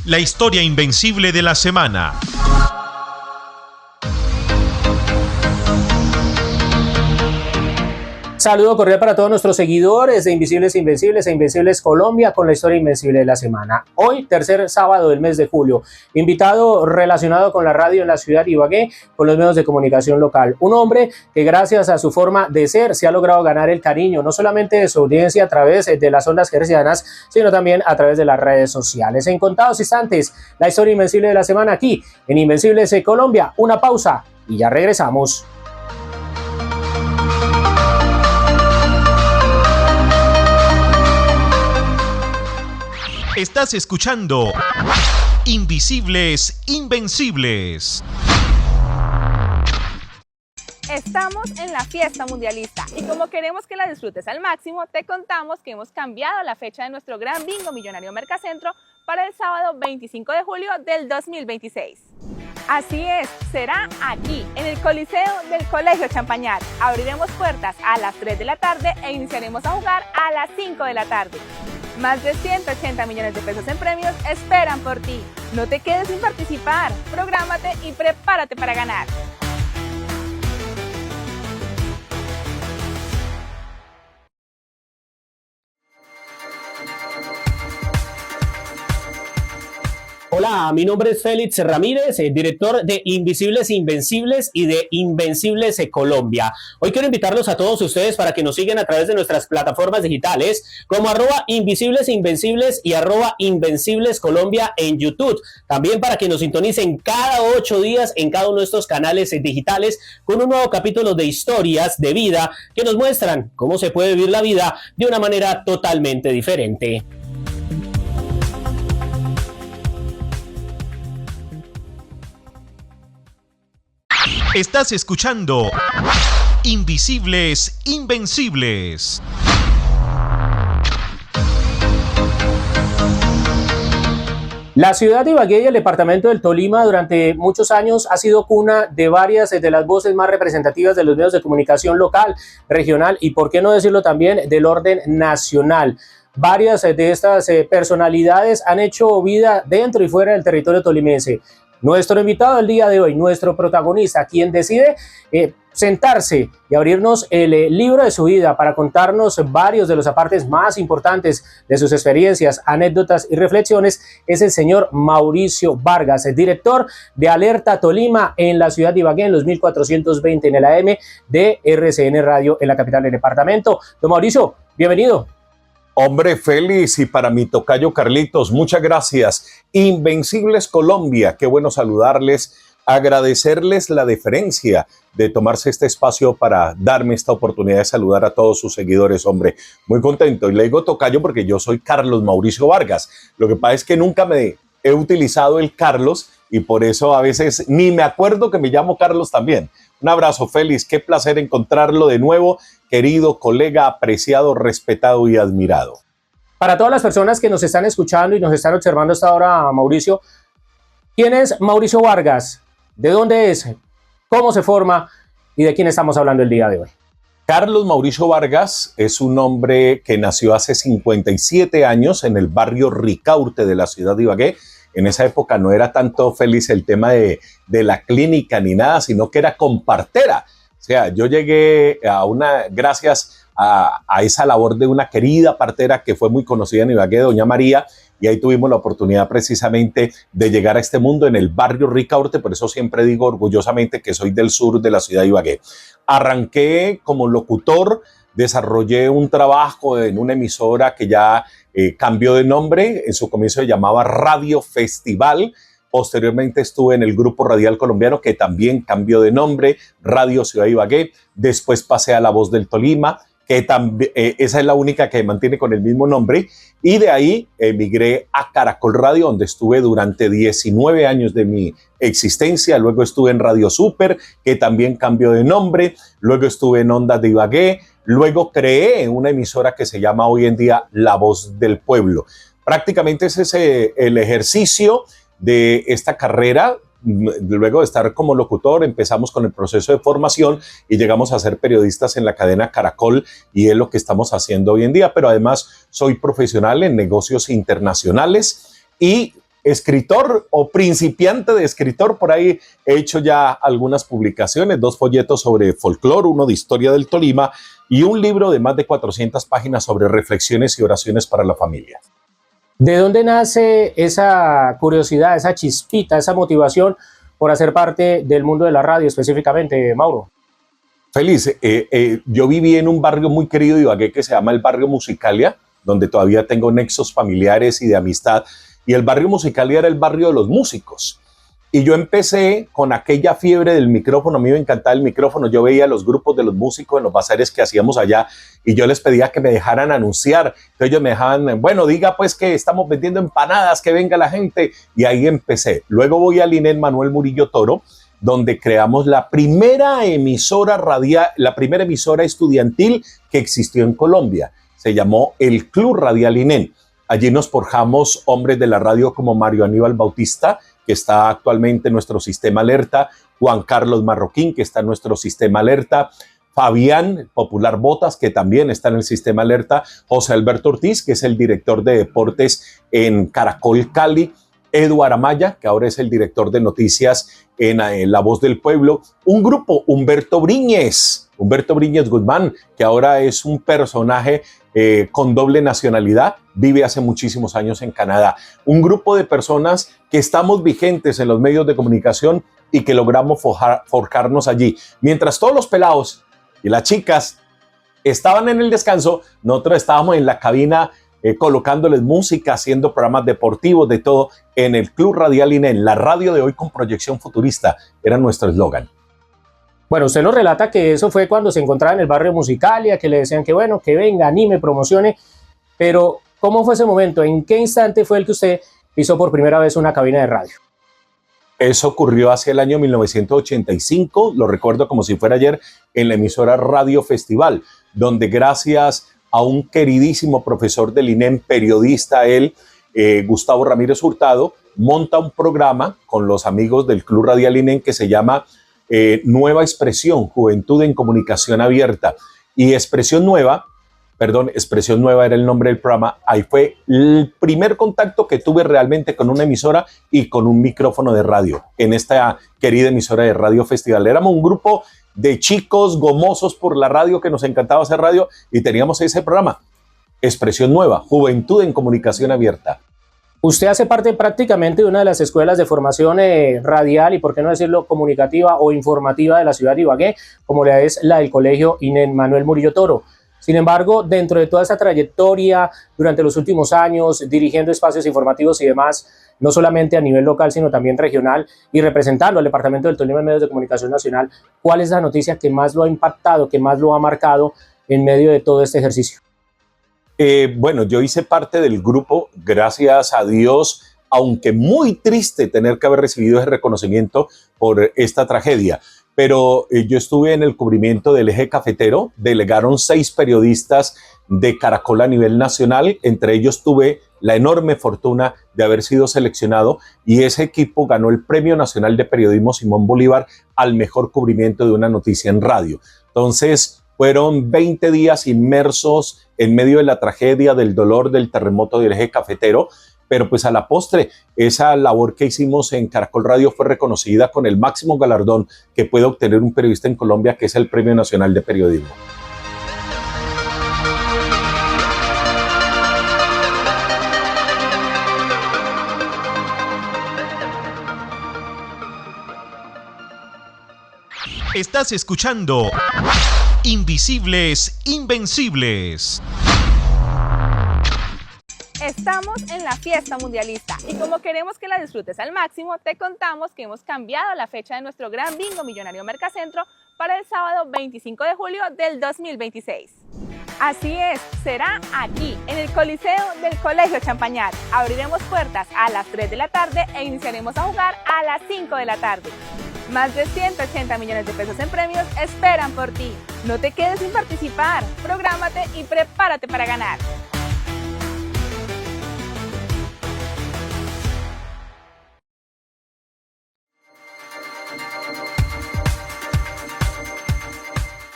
La historia invencible de la semana. Saludo cordial para todos nuestros seguidores de Invisibles Invencibles e Invencibles Colombia con la historia invencible de la semana. Hoy, tercer sábado del mes de julio, invitado relacionado con la radio en la ciudad de Ibagué, con los medios de comunicación local. Un hombre que gracias a su forma de ser se ha logrado ganar el cariño, no solamente de su audiencia a través de las ondas hercianas, sino también a través de las redes sociales. En contados instantes, la historia invencible de la semana aquí en Invencibles Colombia. Una pausa y ya regresamos. Estás escuchando Invisibles Invencibles. Estamos en la fiesta mundialista y como queremos que la disfrutes al máximo, te contamos que hemos cambiado la fecha de nuestro gran bingo millonario Mercacentro para el sábado 25 de julio del 2026. Así es, será aquí, en el Coliseo del Colegio Champañat. Abriremos puertas a las 3 de la tarde e iniciaremos a jugar a las 5 de la tarde. Más de 180 millones de pesos en premios esperan por ti. No te quedes sin participar, prográmate y prepárate para ganar. Hola, mi nombre es Félix Ramírez, director de Invisibles Invencibles y de Invencibles Colombia. Hoy quiero invitarlos a todos ustedes para que nos sigan a través de nuestras plataformas digitales como @Invisibles Invencibles y @Invencibles Colombia en YouTube. También para que nos sintonicen cada 8 días en cada uno de estos canales digitales con un nuevo capítulo de historias de vida que nos muestran cómo se puede vivir la vida de una manera totalmente diferente. Estás escuchando Invisibles Invencibles. La ciudad de Ibagué y el departamento del Tolima durante muchos años ha sido cuna de varias de las voces más representativas de los medios de comunicación local, regional y, por qué no decirlo también, del orden nacional. Varias de estas personalidades han hecho vida dentro y fuera del territorio tolimense. Nuestro invitado del día de hoy, nuestro protagonista, quien decide sentarse y abrirnos el libro de su vida para contarnos varios de los apartes más importantes de sus experiencias, anécdotas y reflexiones, es el señor Mauricio Vargas, el director de Alerta Tolima en la ciudad de Ibagué en los 1420 en el AM de RCN Radio en la capital del departamento. Don Mauricio, bienvenido. Hombre, Félix, y para mi tocayo Carlitos, muchas gracias. Invencibles Colombia, qué bueno saludarles, agradecerles la deferencia de tomarse este espacio para darme esta oportunidad de saludar a todos sus seguidores, hombre. Muy contento, y le digo tocayo porque yo soy Carlos Mauricio Vargas. Lo que pasa es que nunca me he utilizado el Carlos y por eso a veces ni me acuerdo que me llamo Carlos también. Un abrazo, Félix, qué placer encontrarlo de nuevo, querido colega, apreciado, respetado y admirado. Para todas las personas que nos están escuchando y nos están observando hasta ahora, Mauricio, ¿quién es Mauricio Vargas? ¿De dónde es? ¿Cómo se forma? ¿Y de quién estamos hablando el día de hoy? Carlos Mauricio Vargas es un hombre que nació hace 57 años en el barrio Ricaurte de la ciudad de Ibagué. En esa época no era tanto feliz el tema de la clínica ni nada, sino que era con partera. O sea, yo llegué gracias a esa labor de una querida partera que fue muy conocida en Ibagué, doña María, y ahí tuvimos la oportunidad precisamente de llegar a este mundo en el barrio Ricaurte, por eso siempre digo orgullosamente que soy del sur de la ciudad de Ibagué. Arranqué como locutor, desarrollé un trabajo en una emisora que ya cambió de nombre, en su comienzo se llamaba Radio Festival. Posteriormente estuve en el Grupo Radial Colombiano, que también cambió de nombre, Radio Ciudad de Ibagué. Después pasé a La Voz del Tolima, que también, esa es la única que mantiene con el mismo nombre. Y de ahí emigré a Caracol Radio, donde estuve durante 19 años de mi existencia. Luego estuve en Radio Super, que también cambió de nombre. Luego estuve en Ondas de Ibagué. Luego creé una emisora que se llama hoy en día La Voz del Pueblo. Prácticamente ese es el ejercicio de esta carrera. Luego de estar como locutor, empezamos con el proceso de formación y llegamos a ser periodistas en la cadena Caracol, y es lo que estamos haciendo hoy en día. Pero además soy profesional en negocios internacionales y escritor o principiante de escritor. Por ahí he hecho ya algunas publicaciones, 2 folletos sobre folclore, uno de historia del Tolima y un libro de más de 400 páginas sobre reflexiones y oraciones para la familia. ¿De dónde nace esa curiosidad, esa chispita, esa motivación por hacer parte del mundo de la radio específicamente, Mauro? Feliz, yo viví en un barrio muy querido de Ibagué que se llama el barrio Musicalia, donde todavía tengo nexos familiares y de amistad. Y el barrio Musicalia era el barrio de los músicos. Y yo empecé con aquella fiebre del micrófono. A mí me encantaba el micrófono. Yo veía los grupos de los músicos en los bazares que hacíamos allá y yo les pedía que me dejaran anunciar. Entonces ellos me dejaban, bueno, diga pues que estamos vendiendo empanadas, que venga la gente. Y ahí empecé. Luego voy al INEN Manuel Murillo Toro, donde creamos la primera emisora radial, la primera emisora estudiantil que existió en Colombia. Se llamó el Club Radial INEN. Allí nos forjamos hombres de la radio como Mario Aníbal Bautista, que está actualmente en nuestro sistema alerta, Juan Carlos Marroquín, que está en nuestro sistema alerta, Fabián Popular Botas, que también está en el sistema alerta, José Alberto Ortiz, que es el director de deportes en Caracol Cali, Eduardo Amaya, que ahora es el director de noticias en La Voz del Pueblo, un grupo, Humberto Briñez Guzmán, que ahora es un personaje con doble nacionalidad, vive hace muchísimos años en Canadá. Un grupo de personas que estamos vigentes en los medios de comunicación y que logramos forjarnos allí. Mientras todos los pelados y las chicas estaban en el descanso, nosotros estábamos en la cabina colocándoles música, haciendo programas deportivos, de todo, en el Club Radial INEN, la radio de hoy con proyección futurista, era nuestro eslogan. Bueno, usted nos relata que eso fue cuando se encontraba en el barrio Musicalia, que le decían que bueno, que venga, anime, promocione, pero ¿cómo fue ese momento? ¿En qué instante fue el que usted pisó por primera vez una cabina de radio? Eso ocurrió hacia el año 1985, lo recuerdo como si fuera ayer, en la emisora Radio Festival, donde gracias a un queridísimo profesor del INEM, periodista él, Gustavo Ramírez Hurtado, monta un programa con los amigos del Club Radial INEM que se llama Nueva Expresión, Juventud en Comunicación Abierta. Y Expresión Nueva era el nombre del programa. Ahí fue el primer contacto que tuve realmente con una emisora y con un micrófono de radio, en esta querida emisora de Radio Festival. Éramos un grupo de chicos gomosos por la radio que nos encantaba hacer radio y teníamos ese programa, Expresión Nueva, Juventud en Comunicación Abierta. Usted hace parte prácticamente de una de las escuelas de formación radial y, por qué no decirlo, comunicativa o informativa de la ciudad de Ibagué, como es la del Colegio INEN Manuel Murillo Toro. Sin embargo, dentro de toda esa trayectoria, durante los últimos años, dirigiendo espacios informativos y demás, no solamente a nivel local, sino también regional, y representando al Departamento del Tolima en medios de comunicación nacional, ¿cuál es la noticia que más lo ha impactado, que más lo ha marcado en medio de todo este ejercicio? Bueno, yo hice parte del grupo, gracias a Dios, aunque muy triste tener que haber recibido ese reconocimiento por esta tragedia. Pero yo estuve en el cubrimiento del eje cafetero, delegaron 6 periodistas de Caracol a nivel nacional, entre ellos tuve la enorme fortuna de haber sido seleccionado y ese equipo ganó el Premio Nacional de Periodismo Simón Bolívar al mejor cubrimiento de una noticia en radio. Entonces fueron 20 días inmersos en medio de la tragedia, del dolor, del terremoto del eje cafetero, pero pues a la postre, esa labor que hicimos en Caracol Radio fue reconocida con el máximo galardón que puede obtener un periodista en Colombia, que es el Premio Nacional de Periodismo. Estás escuchando Invisibles Invencibles. Estamos en la fiesta mundialista y como queremos que la disfrutes al máximo, te contamos que hemos cambiado la fecha de nuestro gran bingo millonario Mercacentro para el sábado 25 de julio del 2026. Así es, será aquí, en el Coliseo del Colegio Champañat. Abriremos puertas a las 3 de la tarde e iniciaremos a jugar a las 5 de la tarde. Más de 180 millones de pesos en premios esperan por ti. No te quedes sin participar, prográmate y prepárate para ganar.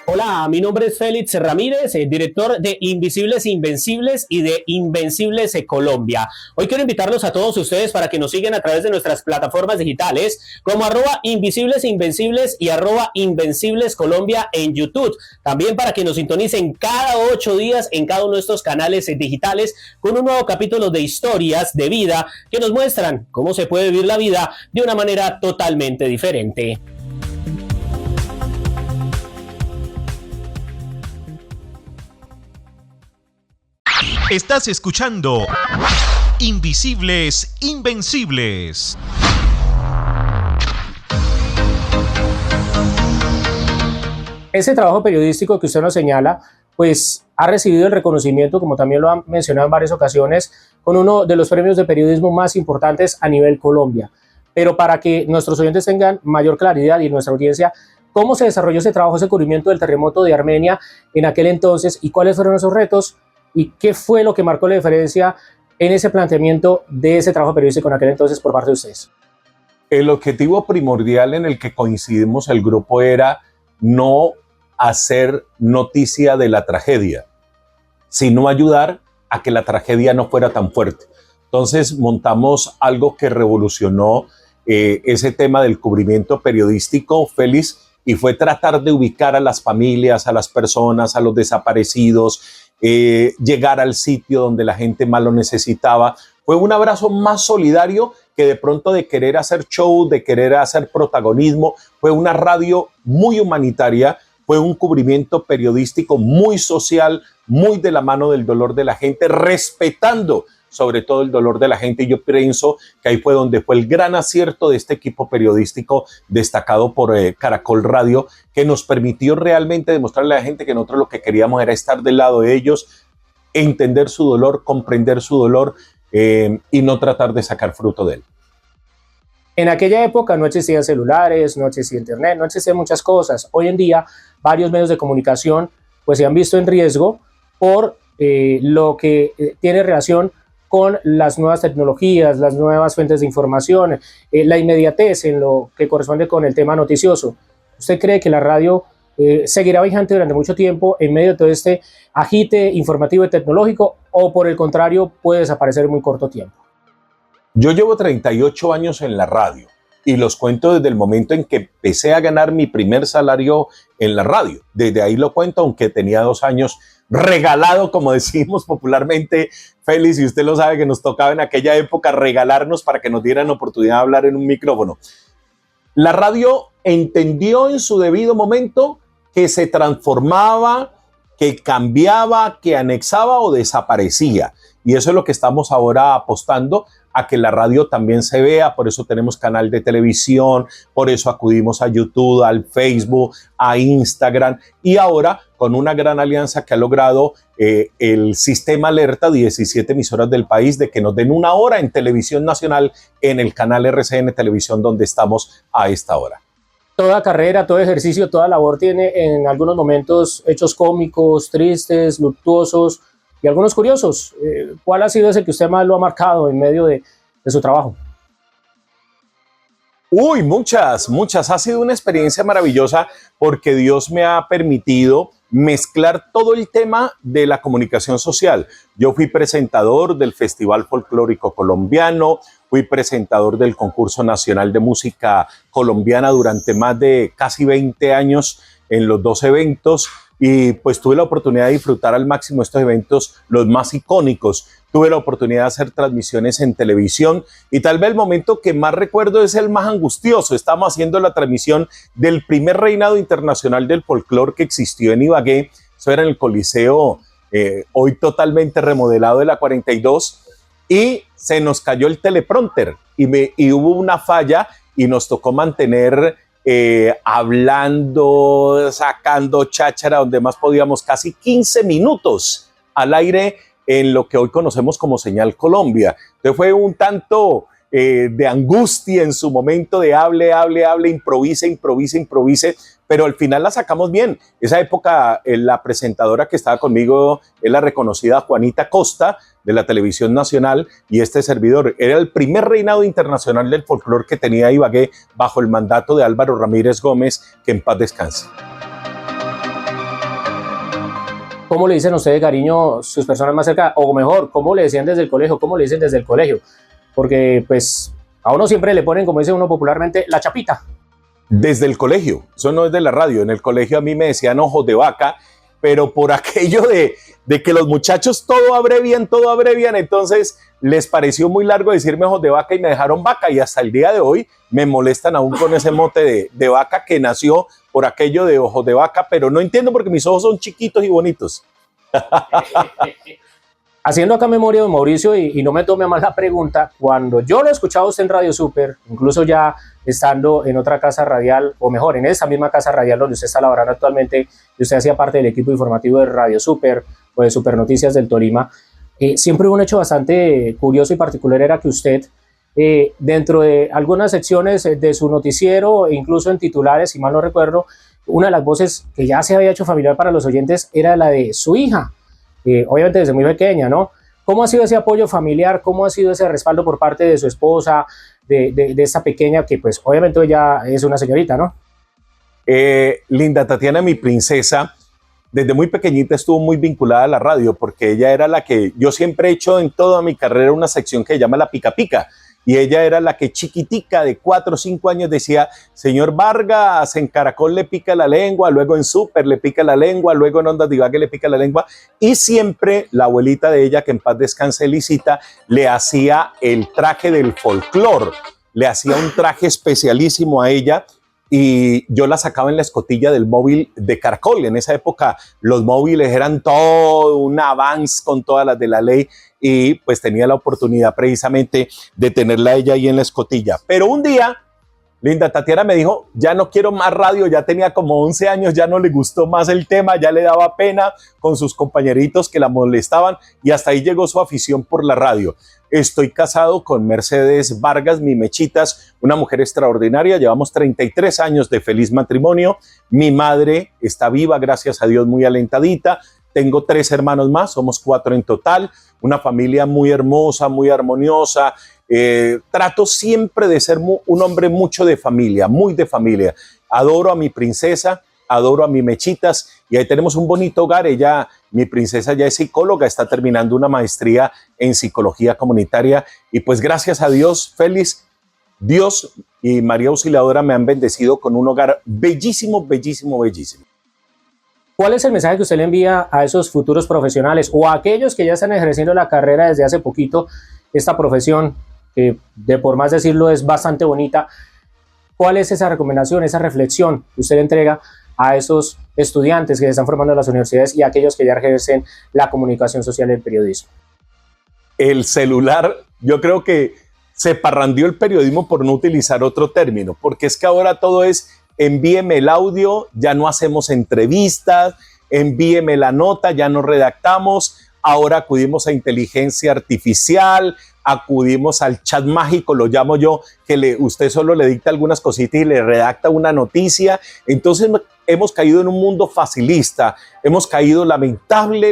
Hola, mi nombre es Félix Ramírez, director de Invisibles Invencibles y de Invencibles Colombia. Hoy quiero invitarlos a todos ustedes para que nos sigan a través de nuestras plataformas digitales como @Invisibles Invencibles y @Invencibles Colombia en YouTube. También para que nos sintonicen cada 8 días en cada uno de estos canales digitales con un nuevo capítulo de historias de vida que nos muestran cómo se puede vivir la vida de una manera totalmente diferente. Estás escuchando Invisibles Invencibles. Ese trabajo periodístico que usted nos señala, pues ha recibido el reconocimiento, como también lo han mencionado en varias ocasiones, con uno de los premios de periodismo más importantes a nivel Colombia. Pero para que nuestros oyentes tengan mayor claridad y nuestra audiencia, ¿cómo se desarrolló ese trabajo, ese cubrimiento del terremoto de Armenia en aquel entonces y cuáles fueron esos retos? ¿Y qué fue lo que marcó la diferencia en ese planteamiento de ese trabajo periodístico en aquel entonces por parte de ustedes? El objetivo primordial en el que coincidimos el grupo era no hacer noticia de la tragedia, sino ayudar a que la tragedia no fuera tan fuerte. Entonces montamos algo que revolucionó ese tema del cubrimiento periodístico, Félix, y fue tratar de ubicar a las familias, a las personas, a los desaparecidos, llegar al sitio donde la gente más lo necesitaba. Fue un abrazo más solidario que de pronto de querer hacer show, de querer hacer protagonismo. Fue una radio muy humanitaria, fue un cubrimiento periodístico muy social, muy de la mano del dolor de la gente, respetando sobre todo el dolor de la gente, y yo pienso que ahí fue donde fue el gran acierto de este equipo periodístico destacado por Caracol Radio, que nos permitió realmente demostrarle a la gente que nosotros lo que queríamos era estar del lado de ellos, entender su dolor, comprender su dolor y no tratar de sacar fruto de él. En aquella época no existían celulares, no existía internet, no existían muchas cosas. Hoy en día varios medios de comunicación pues se han visto en riesgo por lo que tiene relación con las nuevas tecnologías, las nuevas fuentes de información, la inmediatez en lo que corresponde con el tema noticioso. ¿Usted cree que la radio seguirá vigente durante mucho tiempo en medio de todo este agite informativo y tecnológico, o por el contrario puede desaparecer en muy corto tiempo? Yo llevo 38 años en la radio y los cuento desde el momento en que empecé a ganar mi primer salario en la radio. Desde ahí lo cuento, aunque tenía 2 años regalado, como decimos popularmente, Félix, y usted lo sabe que nos tocaba en aquella época regalarnos para que nos dieran oportunidad de hablar en un micrófono. La radio entendió en su debido momento que se transformaba, que cambiaba, que anexaba o desaparecía. Y eso es lo que estamos ahora apostando, a que la radio también se vea. Por eso tenemos canal de televisión, por eso acudimos a YouTube, al Facebook, a Instagram, y ahora con una gran alianza que ha logrado el Sistema Alerta, 17 emisoras del país, de que nos den 1 hora en televisión nacional en el canal RCN Televisión, donde estamos a esta hora. Toda carrera, todo ejercicio, toda labor tiene en algunos momentos hechos cómicos, tristes, luctuosos y algunos curiosos. ¿Cuál ha sido ese que usted más lo ha marcado en medio de su trabajo? Uy, muchas. Ha sido una experiencia maravillosa porque Dios me ha permitido mezclar todo el tema de la comunicación social. Yo fui presentador del Festival Folclórico Colombiano, fui presentador del Concurso Nacional de Música Colombiana durante más de casi 20 años en los 2 eventos, y pues tuve la oportunidad de disfrutar al máximo estos eventos, los más icónicos. Tuve la oportunidad de hacer transmisiones en televisión, y tal vez el momento que más recuerdo es el más angustioso. Estábamos haciendo la transmisión del primer reinado internacional del folclore que existió en Ibagué. Eso era en el Coliseo, hoy totalmente remodelado, de la 42, y se nos cayó el teleprompter y hubo una falla y nos tocó mantener hablando, sacando cháchara, donde más podíamos, casi 15 minutos al aire en lo que hoy conocemos como Señal Colombia. Entonces fue un tanto de angustia en su momento, de hable, improvise, pero al final la sacamos bien. Esa época la presentadora que estaba conmigo es la reconocida Juanita Costa, de la Televisión Nacional, y este servidor. Era el primer reinado internacional del folclore que tenía Ibagué bajo el mandato de Álvaro Ramírez Gómez, que en paz descanse. ¿Cómo le dicen a usted de cariño sus personas más cercanas? O mejor, ¿cómo le decían desde el colegio? ¿Cómo le dicen desde el colegio? Porque pues a uno siempre le ponen, como dice uno popularmente, la chapita. Desde el colegio, eso no es de la radio. En el colegio a mí me decían ojos de vaca, pero por aquello de que los muchachos todo abrevian, entonces les pareció muy largo decirme ojos de vaca y me dejaron vaca, y hasta el día de hoy me molestan aún con ese mote de vaca que nació por aquello de ojos de vaca, pero no entiendo porque mis ojos son chiquitos y bonitos. Haciendo acá memoria de Mauricio, y no me tome a mal la pregunta, cuando yo lo he escuchado usted en Radio Super, incluso ya estando en otra casa radial, o mejor, en esa misma casa radial donde usted está laborando actualmente, y usted hacía parte del equipo informativo de Radio Super o de Super Noticias del Tolima, siempre hubo un hecho bastante curioso y particular, era que usted, dentro de algunas secciones de su noticiero, e incluso en titulares, si mal no recuerdo, una de las voces que ya se había hecho familiar para los oyentes era la de su hija. Obviamente desde muy pequeña, ¿no? ¿Cómo ha sido ese apoyo familiar? ¿Cómo ha sido ese respaldo por parte de su esposa, de esa pequeña que pues obviamente ella es una señorita, ¿no? Linda Tatiana, mi princesa, desde muy pequeñita estuvo muy vinculada a la radio, porque ella era la que yo siempre he hecho en toda mi carrera una sección que se llama La Pica Pica. Y ella era la que chiquitica de 4 o 5 años decía, señor Vargas, en Caracol le pica la lengua, luego en Super le pica la lengua, luego en Ondas de Ibagué le pica la lengua. Y siempre la abuelita de ella, que en paz descanse, Elisita, le hacía el traje del folclor, le hacía un traje especialísimo a ella. Y yo la sacaba en la escotilla del móvil de Caracol. En esa época los móviles eran todo un avance con todas las de la ley, y pues tenía la oportunidad precisamente de tenerla ella ahí en la escotilla. Pero un día, Linda Tatiana me dijo, ya no quiero más radio, ya tenía como 11 años, ya no le gustó más el tema, ya le daba pena con sus compañeritos que la molestaban, y hasta ahí llegó su afición por la radio. Estoy casado con Mercedes Vargas, mi Mechitas, una mujer extraordinaria, llevamos 33 años de feliz matrimonio, mi madre está viva, gracias a Dios, muy alentadita, tengo 3 hermanos más, somos 4 en total, una familia muy hermosa, muy armoniosa. Trato siempre de ser un hombre mucho de familia, muy de familia. Adoro a mi princesa, adoro a mi Mechitas, y ahí tenemos un bonito hogar. Ella, mi princesa, ya es psicóloga, está terminando una maestría en psicología comunitaria, y pues gracias a Dios, feliz. Dios y María Auxiliadora me han bendecido con un hogar bellísimo, bellísimo, bellísimo. ¿Cuál es el mensaje que usted le envía a esos futuros profesionales o a aquellos que ya están ejerciendo la carrera desde hace poquito, esta profesión que, de por más decirlo, es bastante bonita? ¿Cuál es esa recomendación, esa reflexión que usted le entrega a esos estudiantes que se están formando en las universidades y a aquellos que ya ejercen la comunicación social y el periodismo? El celular, yo creo que se parrandió el periodismo, por no utilizar otro término, porque es que ahora todo es envíeme el audio, ya no hacemos entrevistas, envíeme la nota, ya no redactamos, ahora acudimos a inteligencia artificial, acudimos al chat mágico, lo llamo yo, que usted solo le dicta algunas cositas y le redacta una noticia. Entonces hemos caído en un mundo facilista, hemos caído lamentable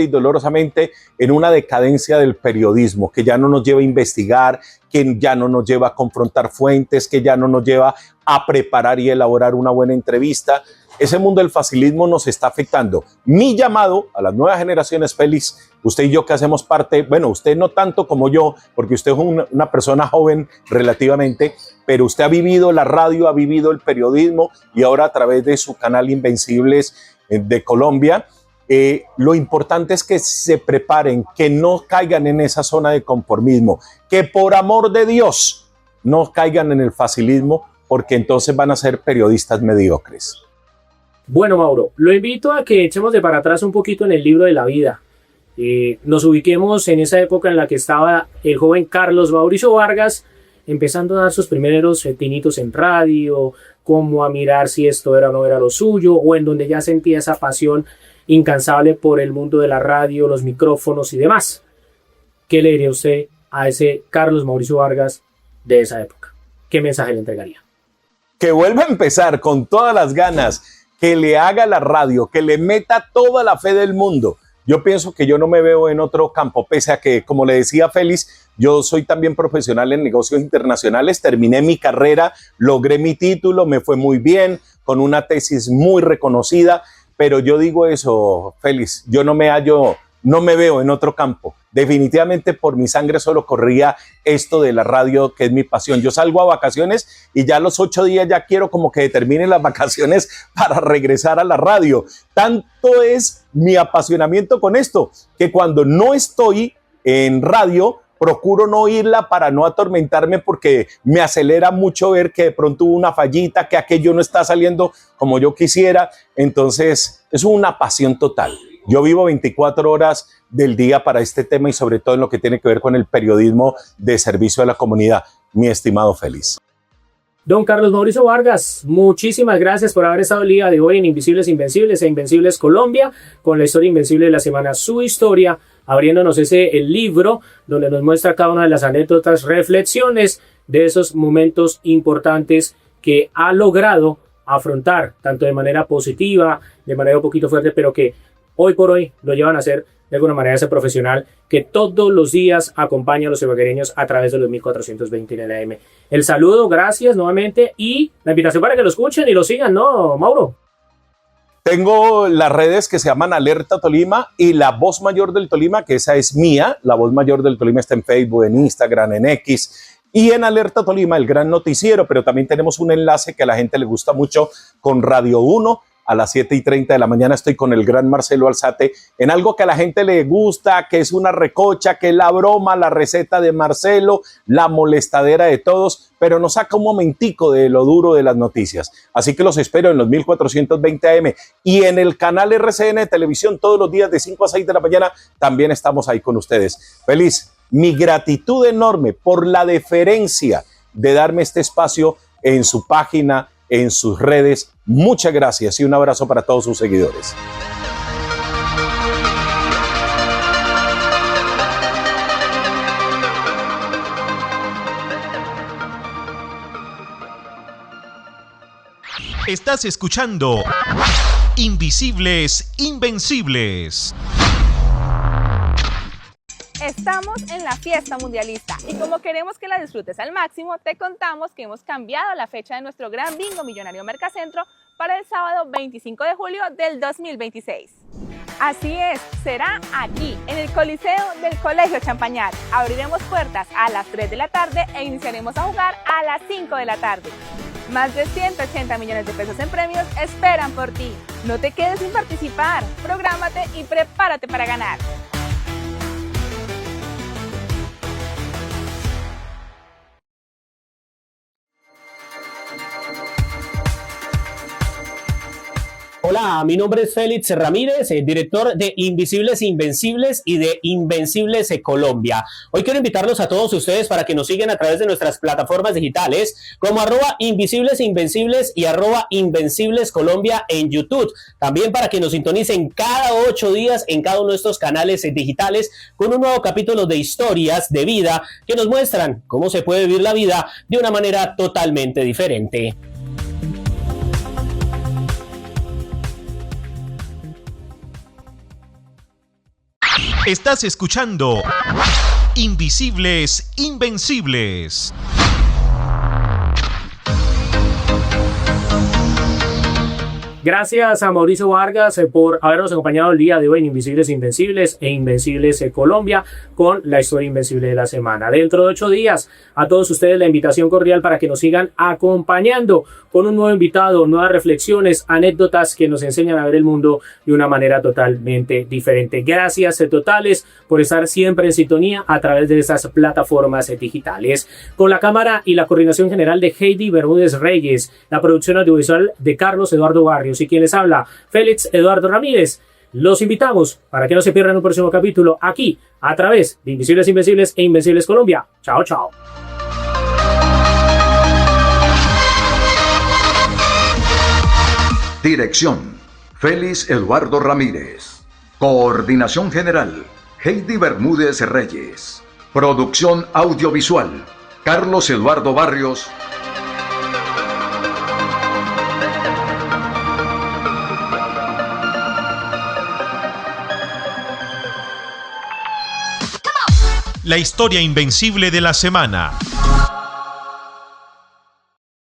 y dolorosamente en una decadencia del periodismo, que ya no nos lleva a investigar, que ya no nos lleva a confrontar fuentes, que ya no nos lleva a preparar y elaborar una buena entrevista. Ese mundo del facilismo nos está afectando. Mi llamado a las nuevas generaciones, Félix, usted y yo que hacemos parte, bueno, usted no tanto como yo, porque usted es una persona joven relativamente, pero usted ha vivido la radio, ha vivido el periodismo, y ahora a través de su canal Invencibles de Colombia, lo importante es que se preparen, que no caigan en esa zona de conformismo, que por amor de Dios no caigan en el facilismo, porque entonces van a ser periodistas mediocres. Bueno, Mauro, lo invito a que echemos de para atrás un poquito en el libro de la vida. Nos ubiquemos en esa época en la que estaba el joven Carlos Mauricio Vargas empezando a dar sus primeros pinitos en radio, como a mirar si esto era o no era lo suyo, o en donde ya sentía esa pasión incansable por el mundo de la radio, los micrófonos y demás. ¿Qué le diría usted a ese Carlos Mauricio Vargas de esa época? ¿Qué mensaje le entregaría? Que vuelva a empezar con todas las ganas, que le haga la radio, que le meta toda la fe del mundo. Yo pienso que yo no me veo en otro campo, pese a que, como le decía Félix, yo soy también profesional en negocios internacionales, terminé mi carrera, logré mi título, me fue muy bien, con una tesis muy reconocida, pero yo digo eso, Félix, yo no me veo en otro campo. Definitivamente por mi sangre solo corría esto de la radio, que es mi pasión. Yo salgo a vacaciones y ya a los 8 días ya quiero como que terminen las vacaciones para regresar a la radio. Tanto es mi apasionamiento con esto, que cuando no estoy en radio, procuro no oírla para no atormentarme, porque me acelera mucho ver que de pronto hubo una fallita, que aquello no está saliendo como yo quisiera. Entonces es una pasión total. Yo vivo 24 horas del día para este tema y sobre todo en lo que tiene que ver con el periodismo de servicio a la comunidad, mi estimado Félix. Don Carlos Mauricio Vargas, muchísimas gracias por haber estado el día de hoy en Invisibles Invencibles e Invencibles Colombia, con la historia invencible de la semana, su historia, abriéndonos el libro donde nos muestra cada una de las anécdotas, reflexiones de esos momentos importantes que ha logrado afrontar, tanto de manera positiva, de manera un poquito fuerte, pero que hoy por hoy lo llevan a hacer de alguna manera ese profesional que todos los días acompaña a los ibaguereños a través de los 1420 en el AM. El saludo, gracias nuevamente y la invitación para que lo escuchen y lo sigan, ¿no, Mauro? Tengo las redes que se llaman Alerta Tolima y La Voz Mayor del Tolima, que esa es mía. La Voz Mayor del Tolima está en Facebook, en Instagram, en X y en Alerta Tolima, el gran noticiero, pero también tenemos un enlace que a la gente le gusta mucho con Radio 1. A las 7:30 de la mañana estoy con el gran Marcelo Alzate en algo que a la gente le gusta, que es una recocha, que es la broma, la receta de Marcelo, la molestadera de todos, pero nos saca un momentico de lo duro de las noticias. Así que los espero en los 1420 AM y en el canal RCN de Televisión todos los días de 5 a 6 de la mañana. También estamos ahí con ustedes. Feliz, mi gratitud enorme por la deferencia de darme este espacio en su página, en sus redes. Muchas gracias y un abrazo para todos sus seguidores. Estás escuchando Invisibles Invencibles. Estamos en la fiesta mundialista y como queremos que la disfrutes al máximo, te contamos que hemos cambiado la fecha de nuestro gran bingo millonario Mercacentro para el sábado 25 de julio del 2026. Así es, será aquí, en el Coliseo del Colegio Champañat. Abriremos puertas a las 3 de la tarde e iniciaremos a jugar a las 5 de la tarde. Más de 180 millones de pesos en premios esperan por ti. No te quedes sin participar, prográmate y prepárate para ganar. Hola, mi nombre es Félix Ramírez, director de Invisibles Invencibles y de Invencibles Colombia. Hoy quiero invitarlos a todos ustedes para que nos sigan a través de nuestras plataformas digitales como @Invisibles Invencibles y @Invencibles Colombia en YouTube. También para que nos sintonicen cada 8 días en cada uno de estos canales digitales con un nuevo capítulo de historias de vida que nos muestran cómo se puede vivir la vida de una manera totalmente diferente. Estás escuchando Invisibles Invencibles. Gracias a Mauricio Vargas por habernos acompañado el día de hoy en Invisibles Invencibles e Invencibles Colombia con la historia invencible de la semana. Dentro de 8 días, a todos ustedes la invitación cordial para que nos sigan acompañando con un nuevo invitado, nuevas reflexiones, anécdotas que nos enseñan a ver el mundo de una manera totalmente diferente. Gracias totales por estar siempre en sintonía a través de estas plataformas digitales. Con la cámara y la coordinación general de Heidi Bermúdez Reyes, la producción audiovisual de Carlos Eduardo Barrios y quien les habla, Félix Eduardo Ramírez. Los invitamos para que no se pierdan un próximo capítulo aquí a través de Invisibles Invencibles e Invencibles Colombia. Chao, chao. Dirección: Félix Eduardo Ramírez. Coordinación general: Heidi Bermúdez Reyes. Producción audiovisual: Carlos Eduardo Barrios. La historia invencible de la semana.